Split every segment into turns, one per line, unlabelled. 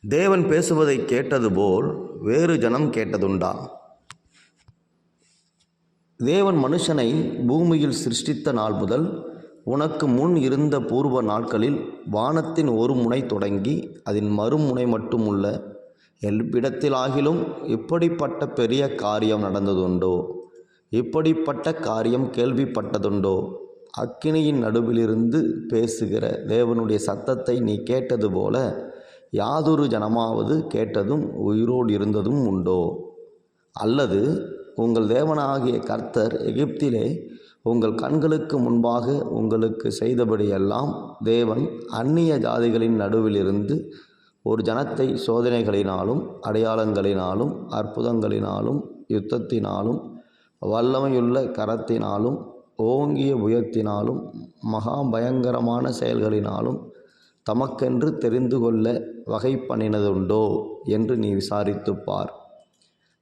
தேவன் பேசுவதை கேட்டது போல் வேறு ஜனம் கேட்டதுண்டா? தேவன் மனுஷனை பூமியில் சிருஷ்டித்த நாள் முதல் உனக்கு முன் இருந்த பூர்வ நாட்களில் வானத்தின் ஒரு முனை தொடங்கி அதன் மறுமுனை மட்டும் உள்ள எவ்விடத்திலாகிலும் இப்படிப்பட்ட பெரிய காரியம் நடந்ததுண்டோ? இப்படிப்பட்ட காரியம் கேள்விப்பட்டதுண்டோ? அக்கினியின் நடுவிலிருந்து பேசுகிற தேவனுடைய சத்தத்தை நீ கேட்டது போல யாதொரு ஜனமாவது கேட்டதும் உயிரோடு இருந்ததும் உண்டோ? அல்லது உங்கள் தேவனாகிய கர்த்தர் எகிப்திலே உங்கள் கண்களுக்கு முன்பாக உங்களுக்கு செய்தபடியெல்லாம் தேவன் அந்நிய ஜாதிகளின் நடுவிலிருந்து ஒரு ஜனத்தை சோதனைகளினாலும் அடையாளங்களினாலும் அற்புதங்களினாலும் யுத்தத்தினாலும் வல்லமையுள்ள கரத்தினாலும் ஓங்கிய புயத்தினாலும் மகா பயங்கரமான செயல்களினாலும் தமக்கென்று தெரிந்து கொள்ள வகை பண்ணினதுண்டோ என்று நீ விசாரித்துப் பார்.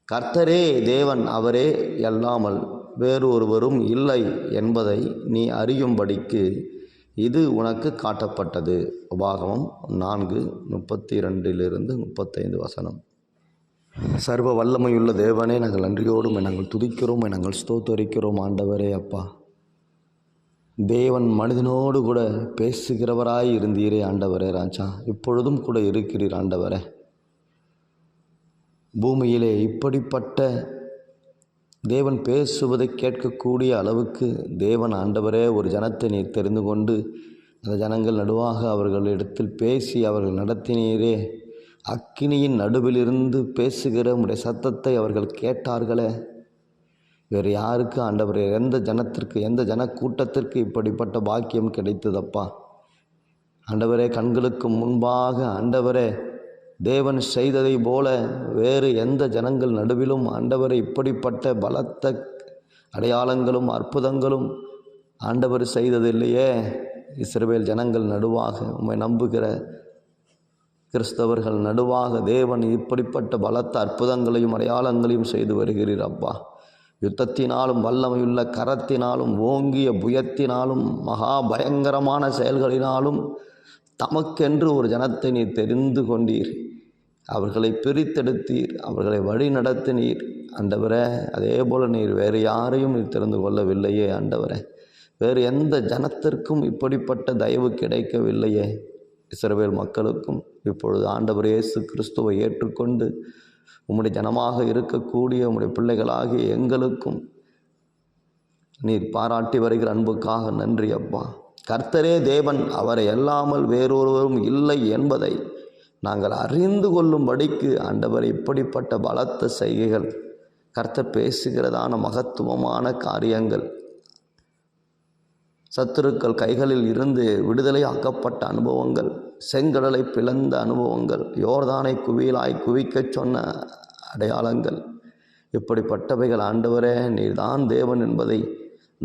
கர்த்தரே தேவன், அவரே அல்லாமல் வேறொருவரும் இல்லை என்பதை நீ அறியும்படிக்கு இது உனக்கு காட்டப்பட்டது. உபாகமம் 4:32-35 சர்வ வல்லமையுள்ள தேவனே, நாங்கள் நன்றியோடும் நாங்கள் துதிக்கிறோம், நாங்கள் ஸ்தோத்தரிக்கிறோம். ஆண்டவரே அப்பா, தேவன் மனிதனோடு கூட பேசுகிறவராய் இருந்தீரே ஆண்டவரே ராஜா, இப்பொழுதும் கூட இருக்கிறீர் ஆண்டவரே. பூமியிலே இப்படிப்பட்ட தேவன் பேசுவதை கேட்கக்கூடிய அளவுக்கு தேவன் ஆண்டவரே ஒரு ஜனத்தை நீர் தெரிந்து கொண்டு அந்த ஜனங்கள் நடுவாக அவர்களிடத்தில் பேசி அவர்கள் நடத்தினீரே. அக்கினியின் நடுவிலிருந்து பேசுகிற உம்முடைய சத்தத்தை அவர்கள் கேட்டார்களே. வேறு யாருக்கு ஆண்டவரே, எந்த ஜனத்திற்கு, எந்த ஜனக்கூட்டத்திற்கு இப்படிப்பட்ட பாக்கியம் கிடைத்ததப்பா? ஆண்டவரே, கண்களுக்கு முன்பாக ஆண்டவரே தேவன் செய்ததை போல வேறு எந்த ஜனங்கள் நடுவிலும் ஆண்டவரை இப்படிப்பட்ட பலத்த அடையாளங்களும் அற்புதங்களும் ஆண்டவர் செய்ததில்லையே. இஸ்ரவேல் ஜனங்கள் நடுவாக, உம்மை நம்புகிற கிறிஸ்தவர்கள் நடுவாக தேவன் இப்படிப்பட்ட பலத்த அற்புதங்களையும் அடையாளங்களையும் செய்து வருகிறீர் அப்பா. யுத்தத்தினாலும் வல்லமையுள்ள கரத்தினாலும் ஓங்கிய புயத்தினாலும் மகா பயங்கரமான செயல்களினாலும் தமக்கென்று ஒரு ஜனத்தை நீர் தெரிந்து கொண்டீர். அவர்களை பிரித்தெடுத்தீர், அவர்களை வழி நடத்தினீர் ஆண்டவரே. அதே போல் நீர் வேறு யாரையும் நீர் தெரிந்து கொள்ளவில்லையே ஆண்டவரே. வேறு எந்த ஜனத்திற்கும் இப்படிப்பட்ட தயவு கிடைக்கவில்லையே. இஸ்ரவேல் மக்களுக்கும் இப்பொழுது ஆண்டவர் இயேசு கிறிஸ்துவை ஏற்றுக்கொண்டு உம்முடைய ஜனமாக இருக்கக்கூடிய உம்முடைய பிள்ளைகளாகிய எங்களுக்கும் நீர் பாராட்டி வருகிற அன்புக்காக நன்றி அப்பா. கர்த்தரே தேவன், அவரை அல்லாமல் வேறொருவரும் இல்லை என்பதை நாங்கள் அறிந்து கொள்ளும்படிக்கு ஆண்டவர் இப்படிப்பட்ட பலத்த செய்கைகள், கர்த்தர் பேசுகிறதான மகத்துவமான காரியங்கள், சத்துருக்கள் கைகளில் இருந்து விடுதலை ஆக்கப்பட்ட அனுபவங்கள், செங்கடலை பிளந்த அனுபவங்கள், யோர்தானை குவியலாய் குவிக்கச் சொன்ன அடையாளங்கள், இப்படிப்பட்டவைகள் ஆண்டவரே நீர்தான் தேவன் என்பதை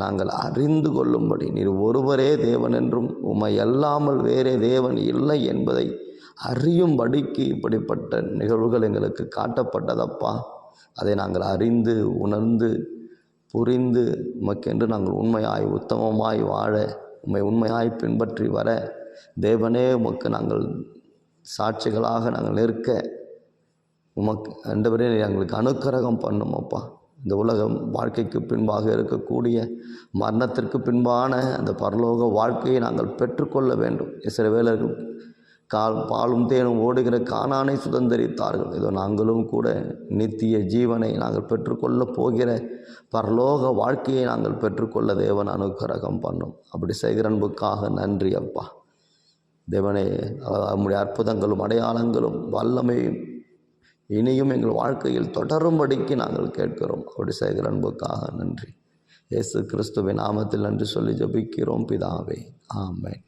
நாங்கள் அறிந்து கொள்ளும்படி, நீர் ஒருவரே தேவன் என்றும் உம்மை அல்லாமல் வேறே தேவன் இல்லை என்பதை அறியும்படிக்கு இப்படிப்பட்ட நிகழ்வுகள் எங்களுக்கு காட்டப்பட்டதப்பா. அதை நாங்கள் அறிந்து உணர்ந்து புரிந்து உமக்கென்று நாங்கள் உண்மையாய் உத்தமமாய் வாழ, உம்மை உண்மையாய் பின்பற்றி வர தேவனே உமக்கு நாங்கள் சாட்சிகளாக நாங்கள் நிற்க உமக்கு ஆண்டவரே எங்களுக்கு அனுக்கிரகம் பண்ணும் அப்பா. இந்த உலகம் வாழ்க்கைக்கு பின்பாக இருக்கக்கூடிய மரணத்திற்கு பின்பான அந்த பரலோக வாழ்க்கையை நாங்கள் பெற்றுக்கொள்ள வேண்டும். இஸ்ரவேலர்கள் பாலும் தேனும் ஓடுகிற கானானை சுதந்தரித்தார்கள். இதோ நாங்களும் கூட நித்திய ஜீவனை நாங்கள் பெற்றுக்கொள்ளப் போகிற பரலோக வாழ்க்கையை நாங்கள் பெற்றுக்கொள்ள தேவன் அனுக்கிரகம் பண்ணும். அப்படி செய்கிற அன்புக்காக நன்றி அப்பா. தேவனே, நம்முடைய அற்புதங்களும் அடையாளங்களும் வல்லமையும் இனியும் எங்கள் வாழ்க்கையில் தொடரும்படிக்கு நாங்கள் கேட்கிறோம். அப்படி செய்கிற அன்புக்காக நன்றி. இயேசு கிறிஸ்துவின் நாமத்தில் நன்றி சொல்லி ஜெபிக்கிறோம் பிதாவே, ஆமென்.